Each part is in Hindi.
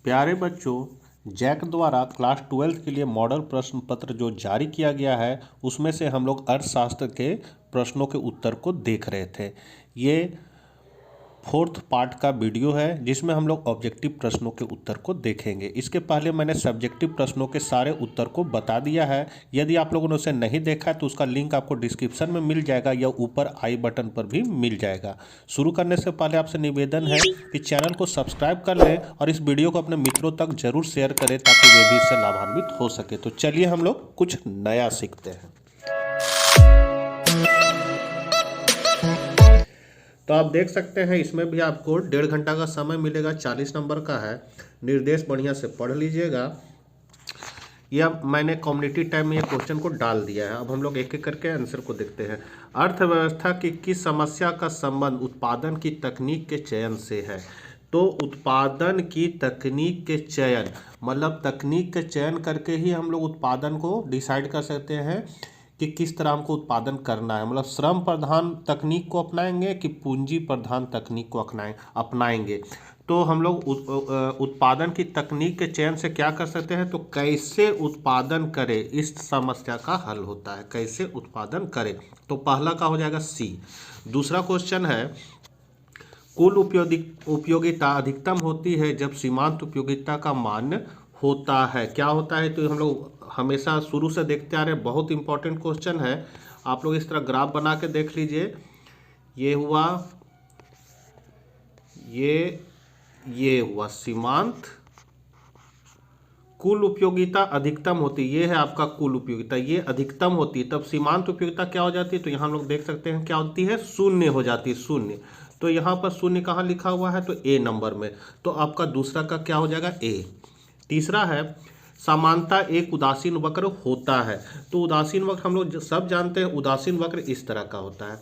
प्यारे बच्चों, जैक द्वारा क्लास 12 के लिए मॉडल प्रश्न पत्र जो जारी किया गया है उसमें से हम लोग अर्थशास्त्र के प्रश्नों के उत्तर को देख रहे थे। ये 4th पार्ट का वीडियो है जिसमें हम लोग ऑब्जेक्टिव प्रश्नों के उत्तर को देखेंगे। इसके पहले मैंने सब्जेक्टिव प्रश्नों के सारे उत्तर को बता दिया है। यदि आप लोगों ने उसे नहीं देखा है तो उसका लिंक आपको डिस्क्रिप्शन में मिल जाएगा या ऊपर आई बटन पर भी मिल जाएगा। शुरू करने से पहले आपसे निवेदन है कि चैनल को सब्सक्राइब कर लें और इस वीडियो को अपने मित्रों तक जरूर शेयर करें ताकि वे भी इससे लाभान्वित हो सके। तो चलिए हम लोग कुछ नया सीखते हैं। तो आप देख सकते हैं इसमें भी आपको 1.5 घंटा का समय मिलेगा। 40 नंबर का है। निर्देश बढ़िया से पढ़ लीजिएगा। यह मैंने कम्युनिटी टैब में ये क्वेश्चन को डाल दिया है। अब हम लोग एक एक करके आंसर को देखते हैं। अर्थव्यवस्था की किस समस्या का संबंध उत्पादन की तकनीक के चयन से है? तो उत्पादन की तकनीक के चयन मतलब तकनीक के चयन करके ही हम लोग उत्पादन को डिसाइड कर सकते हैं कि किस तरह हमको उत्पादन करना है। मतलब श्रम प्रधान तकनीक को अपनाएंगे कि पूंजी प्रधान तकनीक को अपनाएंगे। तो हम लोग उत्पादन की तकनीक के चयन से क्या कर सकते हैं, तो कैसे उत्पादन करें इस समस्या का हल होता है। कैसे उत्पादन करें, तो पहला का हो जाएगा सी। दूसरा क्वेश्चन है कुल उपयोगिता अधिकतम होती है जब सीमांत उपयोगिता का मान होता है। क्या होता है, तो हम लोग हमेशा शुरू से देखते आ रहे हैं। बहुत इंपॉर्टेंट क्वेश्चन है। आप लोग इस तरह ग्राफ बना के देख लीजिए। ये हुआ, ये हुआ सीमांत। कुल उपयोगिता अधिकतम होती है, ये है आपका कुल उपयोगिता, ये अधिकतम होती है। तब सीमांत उपयोगिता क्या हो जाती है, तो यहाँ हम लोग देख सकते हैं क्या होती है, शून्य हो जाती है। शून्य, तो यहाँ पर शून्य कहाँ लिखा हुआ है, तो ए नंबर में। तो आपका दूसरा का क्या हो जाएगा, ए। तीसरा है समानता एक उदासीन वक्र होता है। तो उदासीन वक्र हम लोग सब जानते हैं। उदासीन वक्र इस तरह का होता है।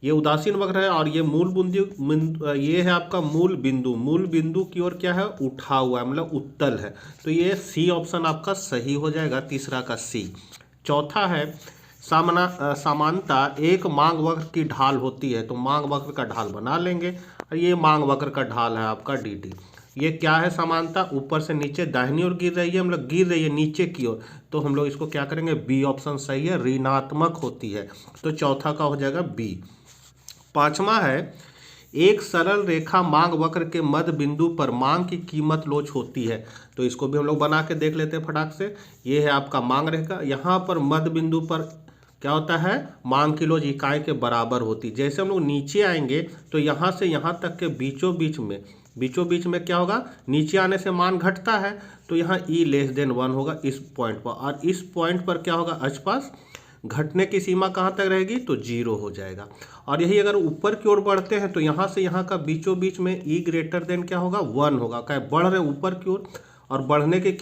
ये उदासीन वक्र है और ये मूल बिंदु, ये है आपका मूल बिंदु। मूल बिंदु की ओर क्या है, उठा हुआ है, मतलब उत्तल है। तो ये सी ऑप्शन आपका सही हो जाएगा, तीसरा का सी। चौथा है समानता एक मांग वक्र की ढाल होती है। तो मांग वक्र का ढाल बना लेंगे और ये मांग वक्र का ढाल है आपका डी टी। ये क्या है, समानता ऊपर से नीचे दाहिनी ओर गिर रही है, मतलब गिर रही है नीचे की ओर। तो हम लोग इसको क्या करेंगे, बी ऑप्शन सही है, ऋणात्मक होती है। तो चौथा का हो जाएगा बी। पांचवा है एक सरल रेखा मांग वक्र के मध्य बिंदु पर मांग की कीमत लोच होती है। तो इसको भी हम लोग बना के देख लेते हैं फटाक से। ये है आपका मांग रेखा। यहाँ पर मध्य बिंदु पर क्या होता है, मांग की लोच इकाई के बराबर होती है। जैसे हम लोग नीचे आएंगे तो यहाँ से यहाँ तक के बीचों बीच में क्या होगा, नीचे आने से मान घटता है। तो यहाँ ई लेस देन 1 होगा इस पॉइंट पर, और इस पॉइंट पर क्या होगा, आसपास घटने की सीमा कहाँ तक रहेगी, तो 0 हो जाएगा। और यही अगर ऊपर की ओर बढ़ते हैं तो यहाँ से यहाँ का बीचों बीच में ई ग्रेटर देन क्या होगा, 1 होगा। क्या बढ़ रहे ऊपर की ओर, और बढ़ने की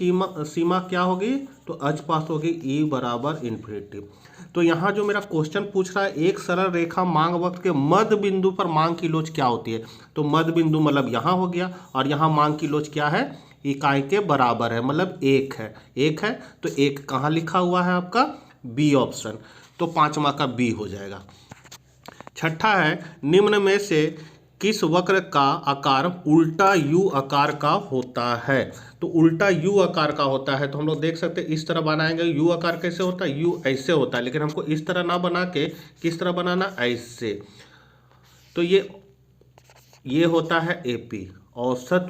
सीमा क्या होगी, तो आसपास होगी ई बराबर इन्फिनिटी। तो यहाँ जो मेरा क्वेश्चन पूछ रहा है एक सरल रेखा मांग वक्र के मध्य बिंदु पर मांग की लोच क्या होती है। तो मध्य बिंदु मतलब यहाँ हो गया, और यहाँ मांग की लोच क्या है, इकाई के बराबर है, मतलब 1 है। 1 है तो 1 कहाँ लिखा हुआ है आपका, बी ऑप्शन। तो पांचवा का बी हो जाएगा। छठा है निम्न में से किस वक्र का आकार उल्टा यू आकार का होता है। तो उल्टा यू आकार का होता है, तो हम लोग देख सकते हैं इस तरह बनाएंगे। यू आकार कैसे होता है, यू ऐसे होता है, लेकिन हमको इस तरह ना बना के किस तरह बनाना, ऐसे। तो ये होता है एपी, औसत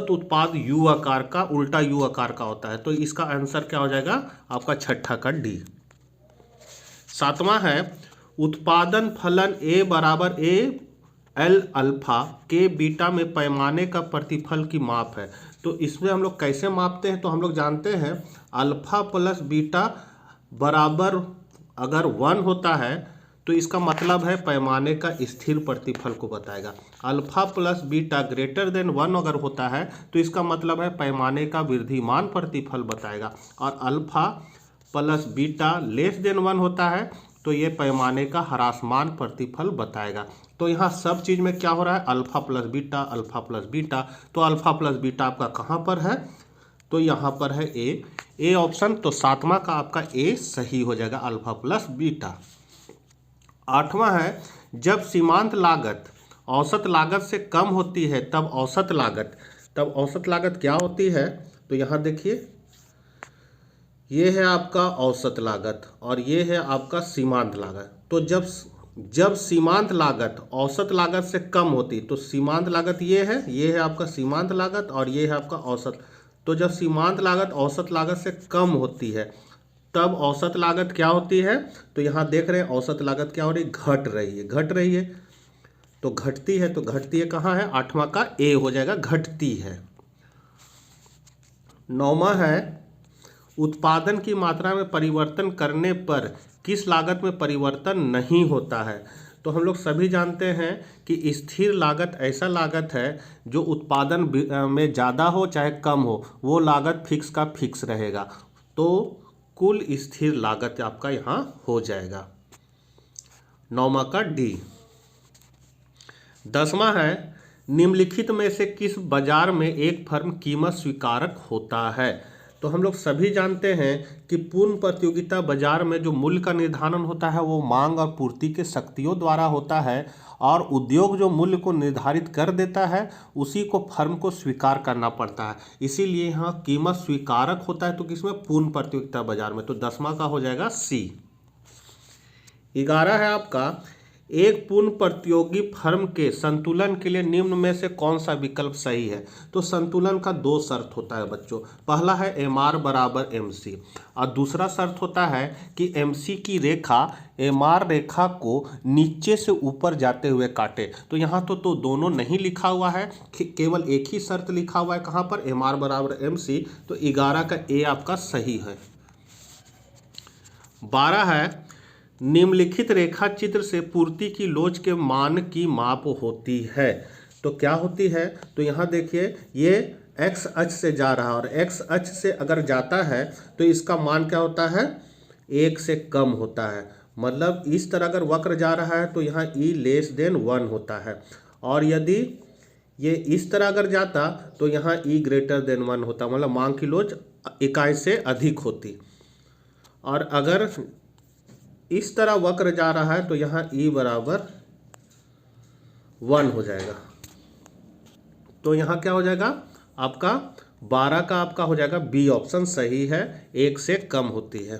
उत्पाद यू आकार का, उल्टा यू आकार का होता है। तो इसका आंसर क्या हो जाएगा आपका छठा का डी। सातवां है उत्पादन फलन ए बराबर ए एल अल्फा के बीटा में पैमाने का प्रतिफल की माप है। तो इसमें हम लोग कैसे मापते हैं, तो हम लोग जानते हैं अल्फा प्लस बीटा बराबर अगर 1 होता है तो इसका मतलब है पैमाने का स्थिर प्रतिफल को बताएगा। Alpha plus beta greater than 1 अगर होता है तो इसका मतलब है पैमाने का वृद्धिमान प्रतिफल बताएगा। और alpha plus beta less than 1 होता है तो ये पैमाने का ह्रासमान प्रतिफल बताएगा। तो यहाँ सब चीज़ में क्या हो रहा है, alpha plus beta, alpha plus beta. तो अल्फा प्लस बीटा आपका कहाँ पर है, तो यहाँ पर है ए ऑप्शन। तो सातवां का आपका ए सही हो जाएगा, अल्फा प्लस बीटा। आठवां है जब सीमांत लागत औसत लागत से कम होती है तब औसत लागत तब औसत लागत क्या होती है, तो यहाँ देखिए ये है आपका औसत लागत और ये है आपका सीमांत लागत। तो जब सीमांत लागत औसत लागत से कम होती, तो सीमांत लागत ये है आपका सीमांत लागत और ये है आपका औसत। तो जब सीमांत लागत औसत लागत से कम होती है तब औसत लागत क्या होती है, तो यहाँ देख रहे हैं औसत लागत क्या हो रही, घट रही है। तो घटती है कहाँ है, 8वां का ए हो जाएगा, घटती है। 9वां है उत्पादन की मात्रा में परिवर्तन करने पर किस लागत में परिवर्तन नहीं होता है। तो हम लोग सभी जानते हैं कि स्थिर लागत ऐसा लागत है जो उत्पादन में ज़्यादा हो चाहे कम हो, वो लागत फिक्स का फिक्स रहेगा। तो कुल स्थिर लागत आपका यहाँ हो जाएगा 9वां का डी। 10वां है निम्नलिखित में से किस बाजार में एक फर्म कीमत स्वीकारक होता है। तो हम लोग सभी जानते हैं कि पूर्ण प्रतियोगिता बाजार में जो मूल्य का निर्धारण होता है वो मांग और पूर्ति के शक्तियों द्वारा होता है, और उद्योग जो मूल्य को निर्धारित कर देता है उसी को फर्म को स्वीकार करना पड़ता है। इसीलिए यहाँ कीमत स्वीकारक होता है, तो किसमें, पूर्ण प्रतियोगिता बाजार में। तो 10वां का हो जाएगा सी। 11 है आपका एक पूर्ण प्रतियोगी फर्म के संतुलन के लिए निम्न में से कौन सा विकल्प सही है। तो संतुलन का 2 शर्त होता है बच्चों। पहला है MR बराबर MC और दूसरा शर्त होता है कि MC की रेखा MR रेखा को नीचे से ऊपर जाते हुए काटे। तो यहाँ तो दोनों नहीं लिखा हुआ है, केवल एक ही शर्त लिखा हुआ है, कहाँ पर, MR बराबर MC। तो 11 का ए आपका सही है। 12 है निम्नलिखित रेखा चित्र से पूर्ति की लोच के मान की माप होती है। तो क्या होती है, तो यहाँ देखिए ये x अक्ष से जा रहा है और x अक्ष से अगर जाता है तो इसका मान क्या होता है, 1 से कम होता है। मतलब इस तरह अगर वक्र जा रहा है तो यहाँ e लेस देन 1 होता है, और यदि ये इस तरह अगर जाता तो यहाँ e ग्रेटर देन 1 होता, मतलब मांग की लोच इकाई से अधिक होती। और अगर इस तरह वक्र जा रहा है तो यहाँ e बराबर 1 हो जाएगा। तो यहाँ क्या हो जाएगा आपका 12 का आपका हो जाएगा बी ऑप्शन सही है, 1 से कम होती है।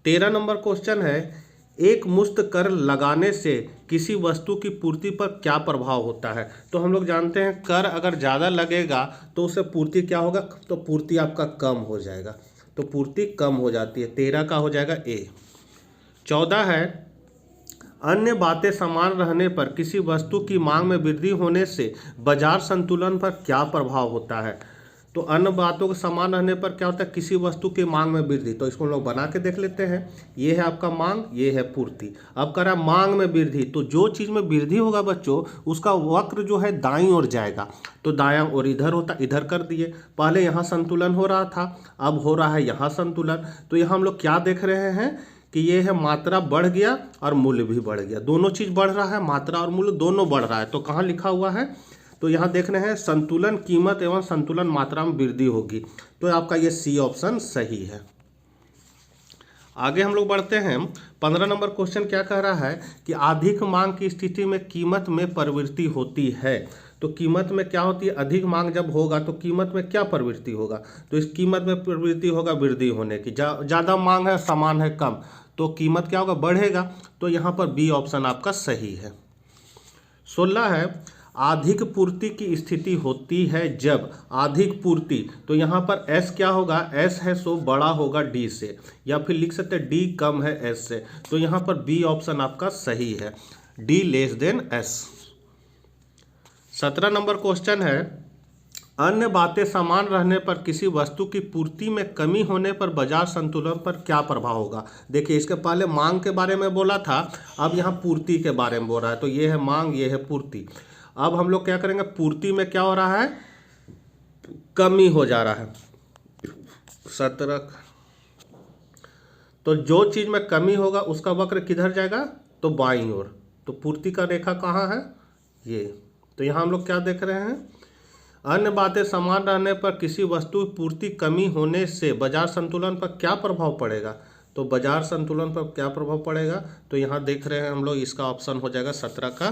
13 नंबर क्वेश्चन है एक मुश्त कर लगाने से किसी वस्तु की पूर्ति पर क्या प्रभाव होता है। तो हम लोग जानते हैं कर अगर ज़्यादा लगेगा तो उससे पूर्ति क्या होगा, तो पूर्ति आपका कम हो जाएगा, तो पूर्ति कम हो जाती है। 13 का हो जाएगा ए। 14 है अन्य बातें समान रहने पर किसी वस्तु की मांग में वृद्धि होने से बाजार संतुलन पर क्या प्रभाव होता है। तो अन्य बातों के समान रहने पर क्या होता है, किसी वस्तु की मांग में वृद्धि। तो इसको हम लोग बना के देख लेते हैं। ये है आपका मांग, ये है पूर्ति। अब कह रहा है मांग में वृद्धि, तो जो चीज़ में वृद्धि होगा बच्चों उसका वक्र जो है दाईं ओर जाएगा। तो दायां ओर इधर होता, इधर कर दिए। पहले यहाँ संतुलन हो रहा था, अब हो रहा है यहाँ संतुलन। तो यहाँ हम लोग क्या देख रहे हैं कि ये है मात्रा बढ़ गया और मूल्य भी बढ़ गया, दोनों चीज़ बढ़ रहा है, मात्रा और मूल्य दोनों बढ़ रहा है। तो कहाँ लिखा हुआ है, तो यहाँ देख रहे हैं संतुलन कीमत एवं संतुलन मात्रा में वृद्धि होगी। तो आपका ये सी ऑप्शन सही है। आगे हम लोग बढ़ते हैं। 15 नंबर क्वेश्चन क्या कह रहा है कि अधिक मांग की स्थिति में कीमत में प्रवृत्ति होती है। तो कीमत में क्या होती है, अधिक मांग जब होगा तो कीमत में क्या प्रवृत्ति होगा, तो इस कीमत में प्रवृत्ति होगा वृद्धि होने की। ज़्यादा मांग है, समान है कम, तो कीमत क्या होगा, बढ़ेगा। तो यहाँ पर बी ऑप्शन आपका सही है। 16 है अधिक पूर्ति की स्थिति होती है जब अधिक पूर्ति, तो यहाँ पर S क्या होगा, S है सो बड़ा होगा D से, या फिर लिख सकते हैं D कम है S से। तो यहाँ पर B ऑप्शन आपका सही है, D less than S। 17 number question है अन्य बातें समान रहने पर किसी वस्तु की पूर्ति में कमी होने पर बाजार संतुलन पर क्या प्रभाव होगा। देखिए इसके पहले मांग के बारे में बोला था, अब यहाँ पूर्ति के बारे में बोल रहा है। तो ये है मांग, ये है पूर्ति। अब हम लोग क्या करेंगे, पूर्ति में क्या हो रहा है, कमी हो जा रहा है। 17, तो जो चीज़ में कमी होगा उसका वक्र किधर जाएगा, तो बाईं ओर। तो पूर्ति का रेखा कहाँ है, ये। तो यहाँ हम लोग क्या देख रहे हैं, अन्य बातें समान रहने पर किसी वस्तु की पूर्ति कमी होने से बाजार संतुलन पर क्या प्रभाव पड़ेगा। तो बाजार संतुलन पर क्या प्रभाव पड़ेगा, तो यहाँ देख रहे हैं हम लोग, इसका ऑप्शन हो जाएगा 17 का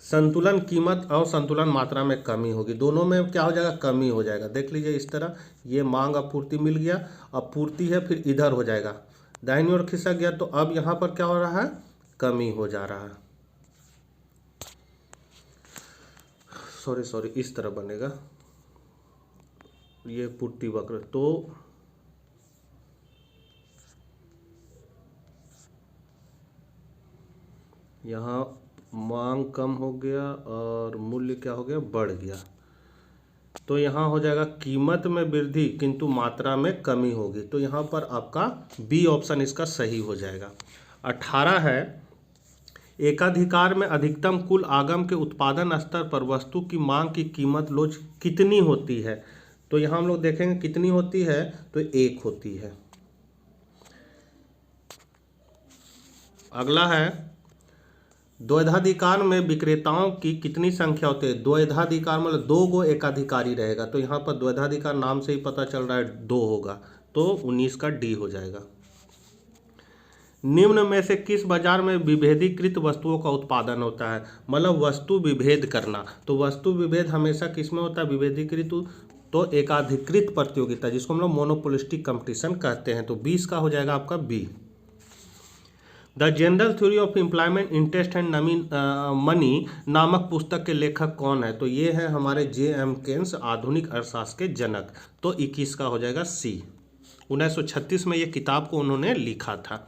संतुलन कीमत और संतुलन मात्रा में कमी होगी, दोनों में क्या हो जाएगा, कमी हो जाएगा। देख लीजिए इस तरह, ये मांग आपूर्ति मिल गया, अब पूर्ति है, फिर इधर हो जाएगा, दाहिनी ओर खिसक गया, तो अब यहाँ पर क्या हो रहा है, कमी हो जा रहा है। सॉरी इस तरह बनेगा ये पूर्ति वक्र, तो यहाँ मांग कम हो गया और मूल्य क्या हो गया, बढ़ गया, तो यहाँ हो जाएगा कीमत में वृद्धि किंतु मात्रा में कमी होगी, तो यहाँ पर आपका बी ऑप्शन इसका सही हो जाएगा। 18 है, एकाधिकार में अधिकतम कुल आगम के उत्पादन स्तर पर वस्तु की मांग की कीमत लोच कितनी होती है, तो यहाँ हम लोग देखेंगे कितनी होती है, तो 1 होती है। अगला है, द्वैधाधिकार में विक्रेताओं की कितनी संख्या होती है, द्वैधाधिकार मतलब 2 गो एकाधिकारी रहेगा, तो यहाँ पर द्वैधाधिकार नाम से ही पता चल रहा है 2 होगा, तो 19 का डी हो जाएगा। निम्न में से किस बाजार में विभेदीकृत वस्तुओं का उत्पादन होता है, मतलब वस्तु विभेद करना, तो वस्तु विभेद हमेशा किस में होता है, विभेदीकृत, तो एकाधिकृत प्रतियोगिता, जिसको हम लोग मोनोपोलिस्टिक कंपटीशन कहते हैं, तो 20 का हो जाएगा आपका B. The general theory of employment interest and money नामक पुस्तक के लेखक कौन है, तो ये है हमारे J.M. केन्स, आधुनिक अर्थशास्त्र के जनक, तो 21 का हो जाएगा सी। 1936 में ये किताब को उन्होंने लिखा था।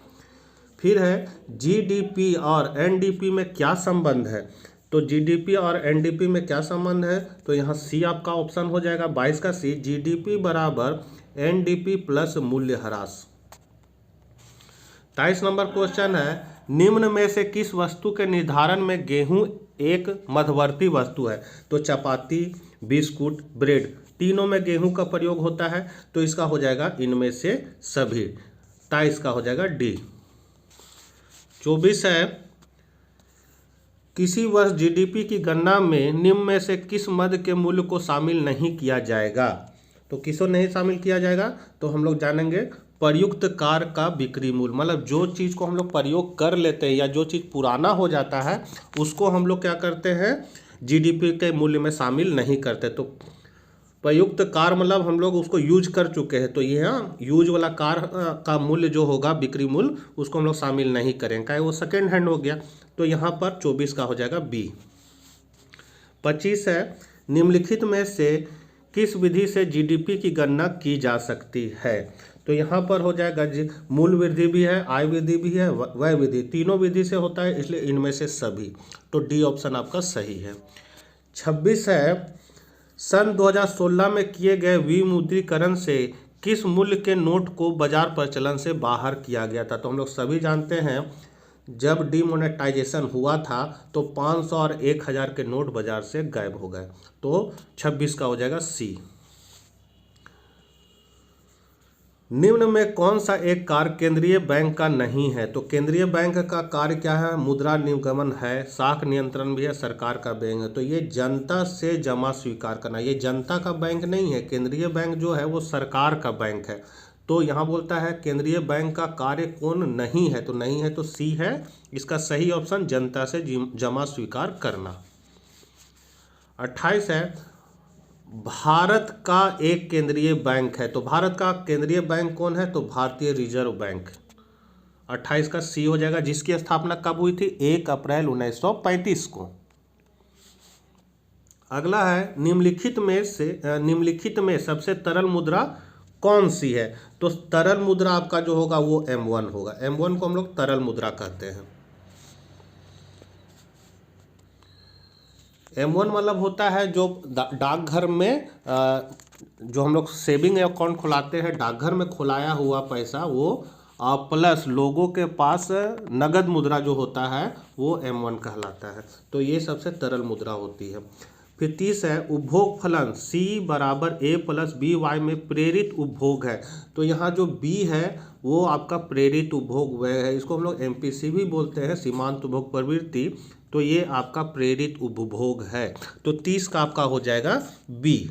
फिर है, GDP और NDP में क्या संबंध है, तो GDP और NDP में क्या संबंध है, तो यहाँ सी आपका ऑप्शन हो जाएगा, 22 का सी, GDP बराबर NDP प्लस मूल्य ह्रास। 23 नंबर क्वेश्चन है, निम्न में से किस वस्तु के निर्धारण में गेहूं एक मध्यवर्ती वस्तु है, तो चपाती, बिस्कुट, ब्रेड, तीनों में गेहूं का प्रयोग होता है, तो इसका हो जाएगा इनमें से सभी, 23 का हो जाएगा डी। 24 है, किसी वर्ष GDP की गणना में निम्न में से किस मद के मूल्य को शामिल नहीं किया जाएगा, तो किसको नहीं शामिल किया जाएगा, तो हम लोग जानेंगे प्रयुक्त कार का बिक्री मूल्य, मतलब जो चीज़ को हम लोग प्रयोग कर लेते हैं या जो चीज़ पुराना हो जाता है उसको हम लोग क्या करते हैं, GDP के मूल्य में शामिल नहीं करते, तो प्रयुक्त कार मतलब हम लोग उसको यूज कर चुके हैं, तो ये यूज वाला कार का मूल्य जो होगा, बिक्री मूल्य, उसको हम लोग शामिल नहीं करेंगे, क्या वो सेकेंड हैंड हो गया, तो यहाँ पर 24 का हो जाएगा बी। 25 है, निम्नलिखित में से किस विधि से GDP की गणना की जा सकती है, तो यहाँ पर हो जाएगा मूल वृद्धि भी है, आय वृद्धि भी है, व्यय वृद्धि, तीनों विधि से होता है, इसलिए इनमें से सभी, तो डी ऑप्शन आपका सही है। 26 है, सन 2016 में किए गए विमुद्रीकरण से किस मूल्य के नोट को बाजार प्रचलन से बाहर किया गया था, तो हम लोग सभी जानते हैं जब डिमोनेटाइजेशन हुआ था तो 500 और 1000 के नोट बाजार से गायब हो गए, तो 26 का हो जाएगा सी। निम्न में कौन सा एक कार्य केंद्रीय बैंक का नहीं है, तो केंद्रीय बैंक का कार्य क्या है, मुद्रा निगमन है, शाख नियंत्रण भी है, सरकार का बैंक है, तो ये जनता से जमा स्वीकार करना, ये जनता का बैंक नहीं है, केंद्रीय बैंक जो है वो सरकार का बैंक है, तो यहाँ बोलता है केंद्रीय बैंक का कार्य कौन नहीं है, तो नहीं है तो सी है इसका सही ऑप्शन, जनता से जमा स्वीकार करना। 28 है, भारत का एक केंद्रीय बैंक है, तो भारत का केंद्रीय बैंक कौन है, तो भारतीय रिजर्व बैंक, 28 का सी हो जाएगा, जिसकी स्थापना कब हुई थी, 1 अप्रैल 1935 को। अगला है, निम्नलिखित में सबसे तरल मुद्रा कौन सी है, तो तरल मुद्रा आपका जो होगा वो M1 होगा, M1 को हम लोग तरल मुद्रा कहते हैं। M1 मतलब होता है जो डाकघर में जो हम लोग सेविंग अकाउंट खुलाते हैं, डाकघर में खुलाया हुआ पैसा, वो प्लस लोगों के पास नगद मुद्रा जो होता है वो M1 कहलाता है, तो ये सबसे तरल मुद्रा होती है। फिर 30 है, उपभोग फलन C बराबर A प्लस बी वाई में प्रेरित उपभोग है, तो यहाँ जो B है वो आपका प्रेरित उपभोग व्यय है, इसको हम लोग MPC भी बोलते हैं, सीमांत उपभोग प्रवृत्ति, तो ये आपका प्रेरित उपभोग है, तो 30 का आपका हो जाएगा B।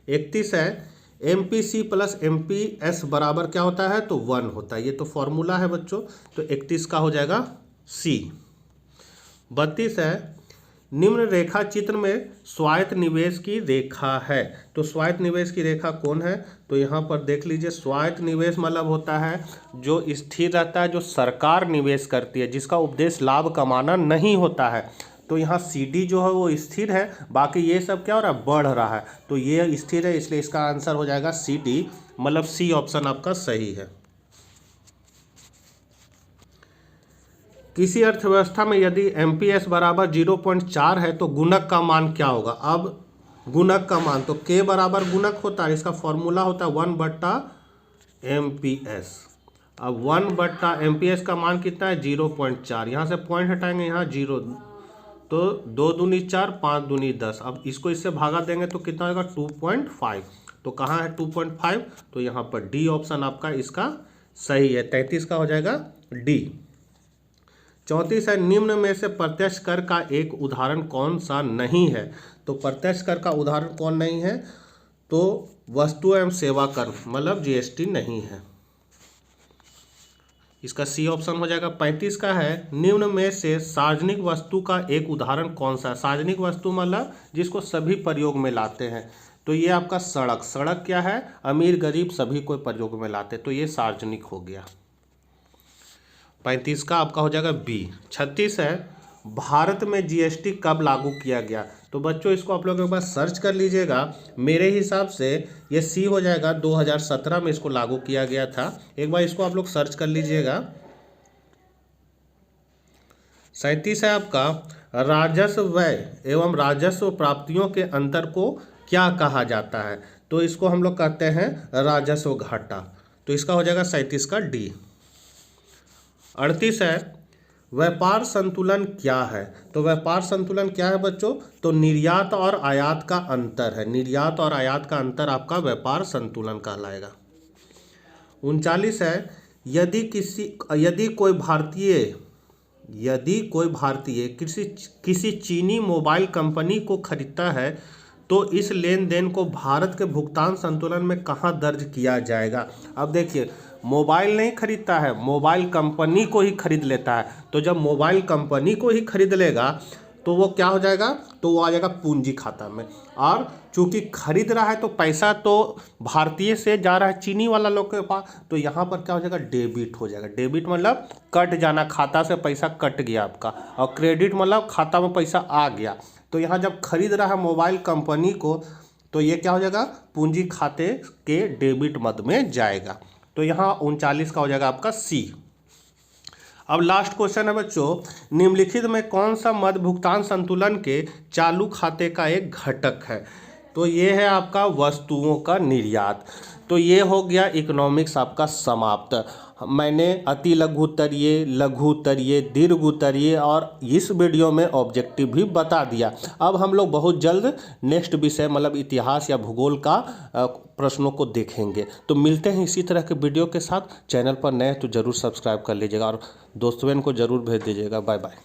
31 है, MPC प्लस MPS बराबर क्या होता है, तो 1 होता है, ये तो फॉर्मूला है बच्चों, तो 31 का हो जाएगा C। 32 है, निम्न रेखा चित्र में स्वायत्त निवेश की रेखा है। तो स्वायत्त निवेश की रेखा कौन है? तो यहाँ पर देख लीजिए, स्वायत्त निवेश मतलब होता है जो स्थिर रहता है, जो सरकार निवेश करती है, जिसका उद्देश्य लाभ कमाना नहीं होता है। तो यहाँ CD जो है वो स्थिर है, बाकी ये सब क्या हो रहा है, बढ़ रहा है। तो ये स्थिर है, इसलिए इसका आंसर हो जाएगा CD, मतलब C ऑप्शन आपका सही है। किसी अर्थव्यवस्था में यदि MPS बराबर 0.4 है तो गुणक का मान क्या होगा? अब गुणक का मान तो K बराबर गुणक होता है, इसका फॉर्मूला होता है 1/MPS। अब 1/MPS का मान कितना है? 0.4। यहाँ से पॉइंट हटाएंगे, यहाँ 0, तो 2 दूनी 4, 5 दूनी 10। अब इसको इससे भागा देंगे तो कितना होगा? 2.5। तो कहाँ है 2.5? तो यहाँ पर D ऑप्शन आपका इसका सही है। 33 का हो जाएगा D। 34 है, निम्न में से प्रत्यक्ष कर का एक उदाहरण कौन सा नहीं है? तो प्रत्यक्ष कर का उदाहरण कौन नहीं है? तो वस्तु एवं सेवा कर, मतलब GST नहीं है, इसका C ऑप्शन हो जाएगा। 35 का है, निम्न में से सार्वजनिक वस्तु का एक उदाहरण कौन सा है? सार्वजनिक वस्तु मतलब जिसको सभी प्रयोग में लाते हैं। तो ये आपका सड़क, सड़क क्या है? अमीर गरीब सभी को प्रयोग में लाते, तो ये सार्वजनिक हो गया। 35 का आपका हो जाएगा B। 36 है, भारत में GST कब लागू किया गया? तो बच्चों इसको आप लोग एक बार सर्च कर लीजिएगा। मेरे हिसाब से ये C हो जाएगा, 2017 में इसको लागू किया गया था। एक बार इसको आप लोग सर्च कर लीजिएगा। 37 है आपका, राजस्व व्यय एवं राजस्व प्राप्तियों के अंतर को क्या कहा जाता है? तो इसको हम लोग कहते हैं राजस्व घाटा। तो इसका हो जाएगा 37 का D। 38 है, व्यापार संतुलन क्या है? तो व्यापार संतुलन क्या है बच्चों? तो निर्यात और आयात का अंतर है। निर्यात और आयात का अंतर आपका व्यापार संतुलन कहलाएगा। 39 है, यदि कोई भारतीय किसी चीनी मोबाइल कंपनी को खरीदता है तो इस लेन देन को भारत के भुगतान संतुलन में कहाँ दर्ज किया जाएगा? अब देखिए, मोबाइल नहीं खरीदता है, मोबाइल कंपनी को ही खरीद लेता है। तो जब मोबाइल कंपनी को ही खरीद लेगा तो वो क्या हो जाएगा? तो वो आ जाएगा पूंजी खाता में। और चूंकि खरीद रहा है तो पैसा तो भारतीय से जा रहा है चीनी वाला लोग के पास, तो यहाँ पर क्या हो जाएगा? डेबिट हो जाएगा। डेबिट मतलब कट जाना, खाता से पैसा कट गया आपका। और क्रेडिट मतलब खाता में पैसा आ गया। तो यहाँ जब खरीद रहा है मोबाइल कंपनी को, तो ये क्या हो जाएगा? पूंजी खाते के डेबिट मद में जाएगा। तो यहाँ 39 का हो जाएगा आपका C। अब लास्ट क्वेश्चन है बच्चों, निम्नलिखित में कौन सा मद भुगतान संतुलन के चालू खाते का एक घटक है? तो ये है आपका वस्तुओं का निर्यात। तो ये हो गया इकोनॉमिक्स आपका समाप्त। मैंने अति लघु तरीय, लघु तरीय, दीर्घ तरीय और इस वीडियो में ऑब्जेक्टिव भी बता दिया। अब हम लोग बहुत जल्द नेक्स्ट विषय मतलब इतिहास या भूगोल का प्रश्नों को देखेंगे। तो मिलते हैं इसी तरह के वीडियो के साथ। चैनल पर नए तो जरूर सब्सक्राइब कर लीजिएगा और दोस्तों को जरूर भेज दीजिएगा। Bye bye.